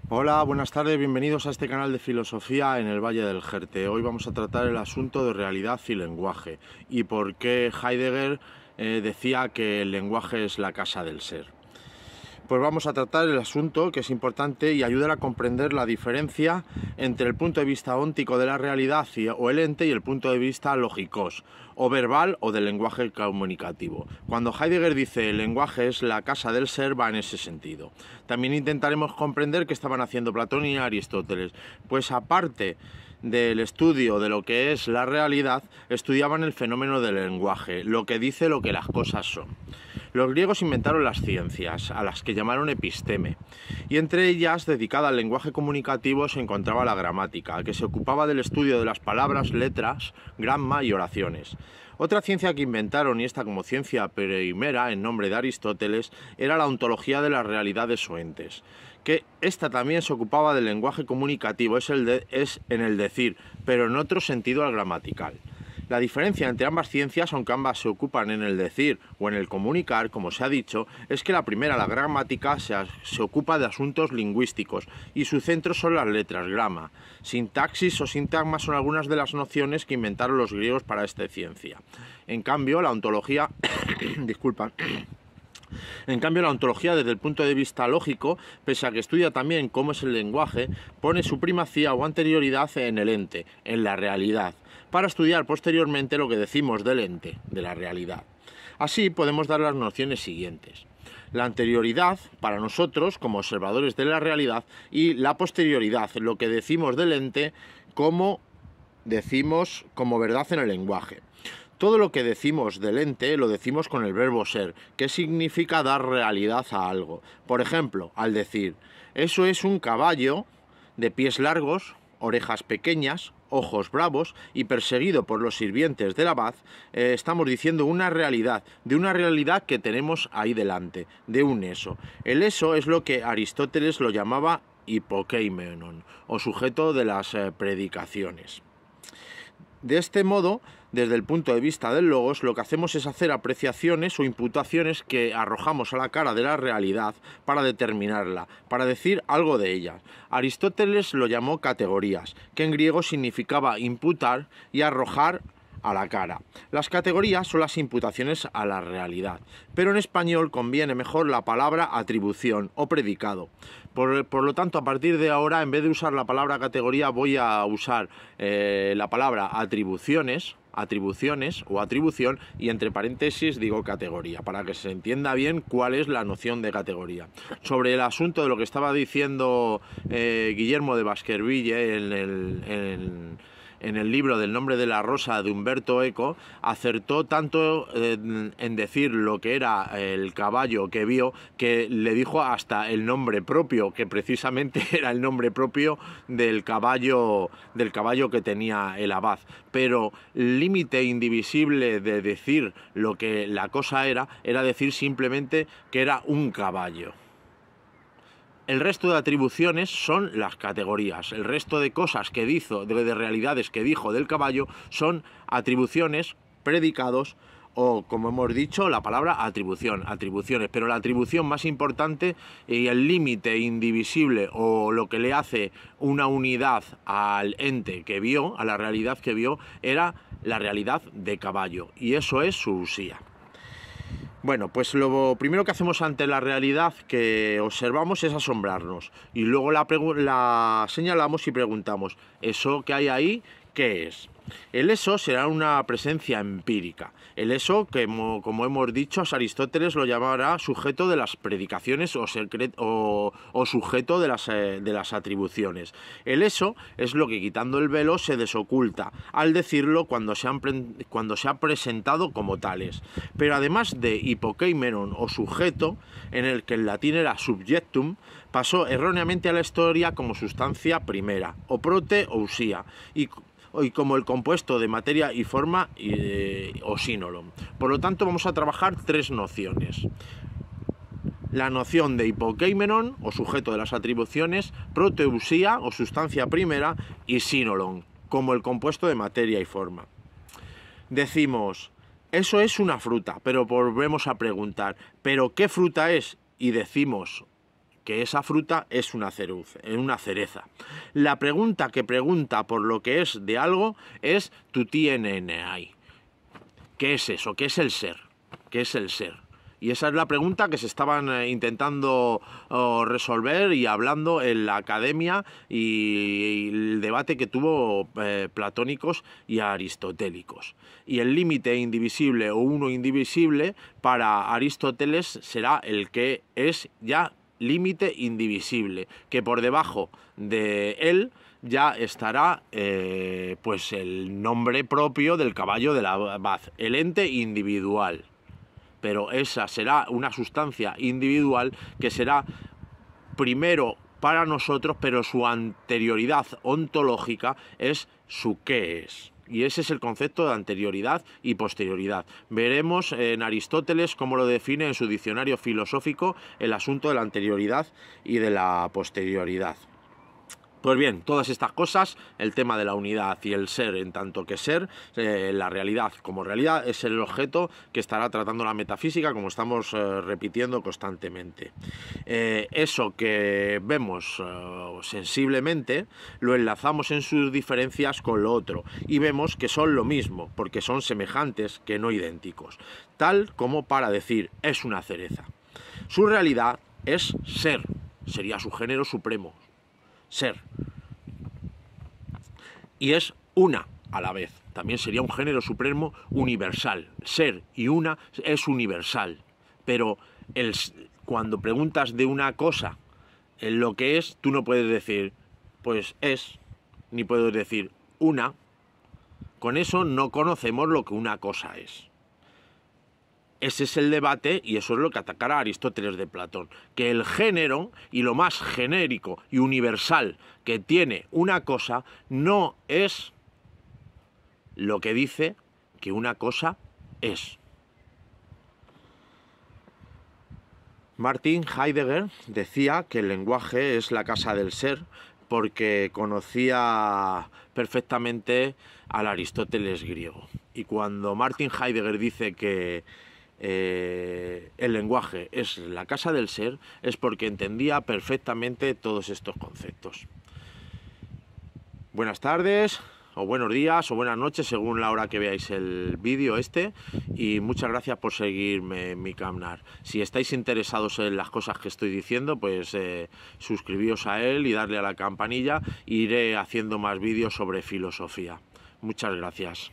Hola, buenas tardes, bienvenidos a este canal de filosofía en el Valle del Jerte. Hoy vamos a tratar el asunto de realidad y lenguaje y por qué Heidegger decía que el lenguaje es la casa del ser. Pues vamos a tratar el asunto, que es importante y ayudar a comprender la diferencia entre el punto de vista óntico de la realidad o el ente y el punto de vista lógicos, o verbal o del lenguaje comunicativo. Cuando Heidegger dice el lenguaje es la casa del ser, va en ese sentido. También intentaremos comprender qué estaban haciendo Platón y Aristóteles, pues aparte del estudio de lo que es la realidad, estudiaban el fenómeno del lenguaje, lo que dice lo que las cosas son. Los griegos inventaron las ciencias, a las que llamaron episteme, y entre ellas, dedicada al lenguaje comunicativo, se encontraba la gramática, que se ocupaba del estudio de las palabras, letras, grama y oraciones. Otra ciencia que inventaron, y esta como ciencia primera, en nombre de Aristóteles, era la ontología de las realidades o entes, que esta también se ocupaba del lenguaje comunicativo, es en el decir, pero en otro sentido al gramatical. La diferencia entre ambas ciencias, aunque ambas se ocupan en el decir o en el comunicar, como se ha dicho, es que la primera, la gramática, se ocupa de asuntos lingüísticos y su centro son las letras, grama. Sintaxis o sintagma son algunas de las nociones que inventaron los griegos para esta ciencia. En cambio, la ontología... disculpa... En cambio, la ontología, desde el punto de vista lógico, pese a que estudia también cómo es el lenguaje, pone su primacía o anterioridad en el ente, en la realidad, para estudiar posteriormente lo que decimos del ente, de la realidad. Así podemos dar las nociones siguientes. La anterioridad, para nosotros, como observadores de la realidad, y la posterioridad, lo que decimos del ente, como decimos como verdad en el lenguaje. Todo lo que decimos del ente lo decimos con el verbo ser, que significa dar realidad a algo. Por ejemplo, al decir, eso es un caballo de pies largos, orejas pequeñas, ojos bravos y perseguido por los sirvientes del abad, estamos diciendo una realidad, de una realidad que tenemos ahí delante, de un eso. El eso es lo que Aristóteles lo llamaba hipokeimenon, o sujeto de las predicaciones. De este modo, desde el punto de vista del logos, lo que hacemos es hacer apreciaciones o imputaciones que arrojamos a la cara de la realidad para determinarla, para decir algo de ella. Aristóteles lo llamó categorías, que en griego significaba imputar y arrojar a la cara. Las categorías son las imputaciones a la realidad, pero en español conviene mejor la palabra atribución o predicado. Por lo tanto, a partir de ahora, en vez de usar la palabra categoría, voy a usar la palabra atribuciones o atribución, y entre paréntesis digo categoría, para que se entienda bien cuál es la noción de categoría. Sobre el asunto de lo que estaba diciendo Guillermo de Baskerville en el libro del nombre de la rosa de Humberto Eco, acertó tanto en decir lo que era el caballo que vio, que le dijo hasta el nombre propio, que precisamente era el nombre propio del caballo que tenía el abad. Pero el límite indivisible de decir lo que la cosa era decir simplemente que era un caballo. El resto de atribuciones son las categorías. El resto de cosas que dijo, de realidades que dijo del caballo, son atribuciones, predicados o, como hemos dicho, la palabra atribución, atribuciones. Pero la atribución más importante y el límite indivisible o lo que le hace una unidad al ente que vio, a la realidad que vio, era la realidad de caballo. Y eso es su usía. Bueno, pues lo primero que hacemos ante la realidad que observamos es asombrarnos y luego la señalamos y preguntamos, ¿eso que hay ahí qué es? El eso será una presencia empírica. El eso, que como hemos dicho, Aristóteles lo llamará sujeto de las predicaciones o sujeto de las atribuciones. El eso es lo que, quitando el velo, se desoculta al decirlo cuando se ha presentado como tales. Pero además de hipokeimenon o sujeto, en el que en latín era subjectum, pasó erróneamente a la historia como sustancia primera, o prote o usía, y como el compuesto de materia y forma o sínolon. Por lo tanto, vamos a trabajar tres nociones. La noción de hipokeimenon, o sujeto de las atribuciones, proteusía, o sustancia primera, y sínolon, como el compuesto de materia y forma. Decimos, eso es una fruta, pero volvemos a preguntar, ¿pero qué fruta es? Y decimos, que esa fruta es una cereza. La pregunta que pregunta por lo que es de algo es tu TNNI. ¿Qué es eso? ¿Qué es el ser? ¿Qué es el ser? Y esa es la pregunta que se estaban intentando resolver y hablando en la academia y el debate que tuvo platónicos y aristotélicos. Y el límite indivisible o uno indivisible para Aristóteles será el que es ya límite indivisible, que por debajo de él ya estará pues el nombre propio del caballo de la abad, el ente individual. Pero esa será una sustancia individual que será primero para nosotros, pero su anterioridad ontológica es su qué es. Y ese es el concepto de anterioridad y posterioridad. Veremos en Aristóteles cómo lo define en su diccionario filosófico el asunto de la anterioridad y de la posterioridad. Pues bien, todas estas cosas, el tema de la unidad y el ser en tanto que ser, la realidad como realidad es el objeto que estará tratando la metafísica, como estamos repitiendo constantemente. Eso que vemos sensiblemente lo enlazamos en sus diferencias con lo otro y vemos que son lo mismo, porque son semejantes que no idénticos, tal como para decir es una cereza. Su realidad es ser, sería su género supremo. Ser. Y es una a la vez. También sería un género supremo universal. Ser y una es universal. Pero cuando preguntas de una cosa en lo que es, tú no puedes decir pues es, ni puedes decir una. Con eso no conocemos lo que una cosa es. Ese es el debate y eso es lo que atacará Aristóteles de Platón, que el género y lo más genérico y universal que tiene una cosa no es lo que dice que una cosa es. Martin Heidegger decía que el lenguaje es la casa del ser porque conocía perfectamente al Aristóteles griego. Y cuando Martin Heidegger dice que el lenguaje es la casa del ser, es porque entendía perfectamente todos estos conceptos. Buenas tardes, o buenos días, o buenas noches, según la hora que veáis el vídeo y muchas gracias por seguirme en mi canal. Si estáis interesados en las cosas que estoy diciendo, pues suscribíos a él y darle a la campanilla, iré haciendo más vídeos sobre filosofía. Muchas gracias.